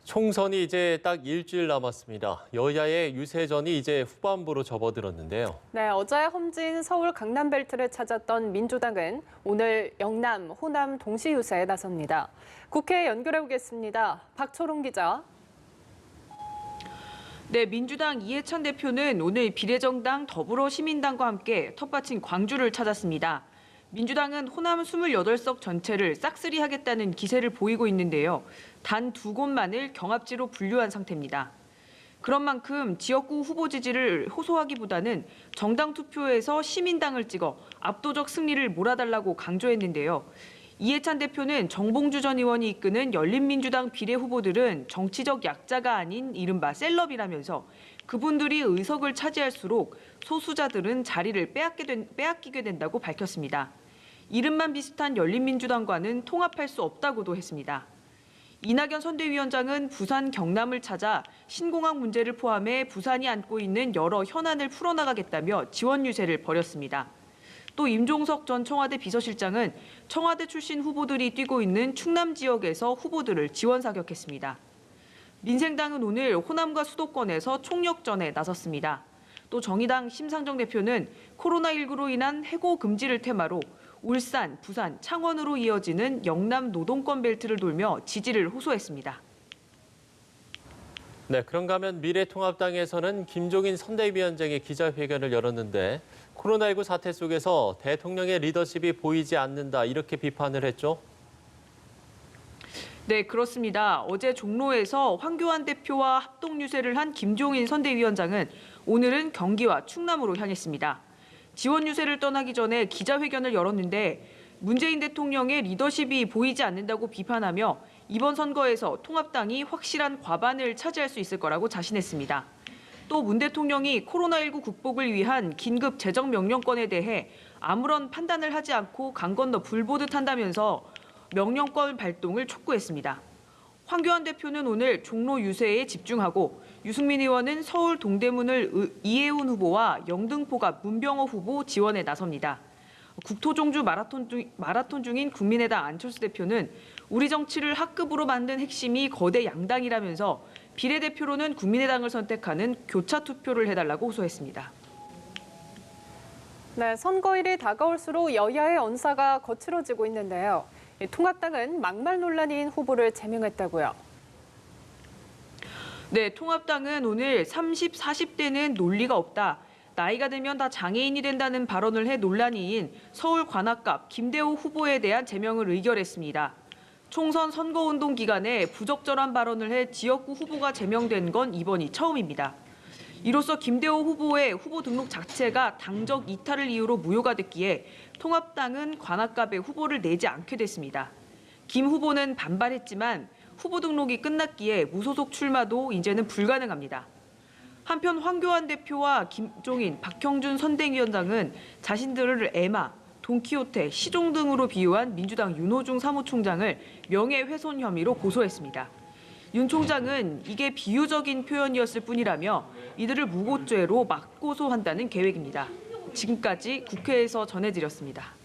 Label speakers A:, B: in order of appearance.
A: 총선이 이제 딱 일주일 남았습니다. 여야의 유세전이 이제 후반부로 접어들었는데요.
B: 네, 어제 험진 서울 강남 벨트를 찾았던 민주당은 오늘 영남, 호남 동시 유세에 나섭니다. 국회에 연결해 보겠습니다. 박초롱 기자.
C: 네, 민주당 이해찬 대표는 오늘 비례정당 더불어시민당과 함께 텃밭인 광주를 찾았습니다. 민주당은 호남 28석 전체를 싹쓸이하겠다는 기세를 보이고 있는데요. 단 2곳만을 경합지로 분류한 상태입니다. 그런 만큼 지역구 후보 지지를 호소하기보다는 정당 투표에서 시민당을 찍어 압도적 승리를 몰아달라고 강조했는데요. 이해찬 대표는 정봉주 전 의원이 이끄는 열린민주당 비례 후보들은 정치적 약자가 아닌 이른바 셀럽이라면서 그분들이 의석을 차지할수록 소수자들은 자리를 빼앗기게 된다고 밝혔습니다. 이름만 비슷한 열린민주당과는 통합할 수 없다고도 했습니다. 이낙연 선대위원장은 부산 경남을 찾아 신공항 문제를 포함해 부산이 안고 있는 여러 현안을 풀어나가겠다며 지원 유세를 벌였습니다. 또 임종석 전 청와대 비서실장은 청와대 출신 후보들이 뛰고 있는 충남 지역에서 후보들을 지원 사격했습니다. 민생당은 오늘 호남과 수도권에서 총력전에 나섰습니다. 또 정의당 심상정 대표는 코로나19로 인한 해고 금지를 테마로 울산, 부산, 창원으로 이어지는 영남 노동권 벨트를 돌며 지지를 호소했습니다.
A: 네, 그런가 하면 미래통합당에서는 김종인 선대위원장이 기자회견을 열었는데 코로나19 사태 속에서 대통령의 리더십이 보이지 않는다 이렇게 비판을 했죠.
C: 네, 그렇습니다. 어제 종로에서 황교안 대표와 합동 유세를 한 김종인 선대위원장은 오늘은 경기와 충남으로 향했습니다. 지원 유세를 떠나기 전에 기자회견을 열었는데 문재인 대통령의 리더십이 보이지 않는다고 비판하며 이번 선거에서 통합당이 확실한 과반을 차지할 수 있을 거라고 자신했습니다. 또 문 대통령이 코로나19 극복을 위한 긴급 재정명령권에 대해 아무런 판단을 하지 않고 강 건너 불 보듯 한다면서 명령권 발동을 촉구했습니다. 황교안 대표는 오늘 종로 유세에 집중하고 유승민 의원은 서울 동대문을 이해운 후보와 영등포가 문병호 후보 지원에 나섭니다. 국토종주 마라톤 중인 국민의당 안철수 대표는 우리 정치를 학급으로 만든 핵심이 거대 양당이라면서 비례대표로는 국민의당을 선택하는 교차 투표를 해달라고 호소했습니다.
B: 네, 선거일이 다가올수록 여야의 언사가 거칠어지고 있는데요. 통합당은 막말 논란인 후보를 제명했다고요.
C: 네, 통합당은 오늘 30, 40대는 논리가 없다. 나이가 들면 다 장애인이 된다는 발언을 해 논란이인 서울 관악갑 김대호 후보에 대한 제명을 의결했습니다. 총선 선거운동 기간에 부적절한 발언을 해 지역구 후보가 제명된 건 이번이 처음입니다. 이로써 김대호 후보의 후보 등록 자체가 당적 이탈을 이유로 무효가 됐기에 통합당은 관악갑에 후보를 내지 않게 됐습니다. 김 후보는 반발했지만 후보 등록이 끝났기에 무소속 출마도 이제는 불가능합니다. 한편 황교안 대표와 김종인, 박형준 선대위원장은 자신들을 에마, 돈키호테, 시종 등으로 비유한 민주당 윤호중 사무총장을 명예훼손 혐의로 고소했습니다. 윤 총장은 이게 비유적인 표현이었을 뿐이라며 이들을 무고죄로 맞고소한다는 계획입니다. 지금까지 국회에서 전해드렸습니다.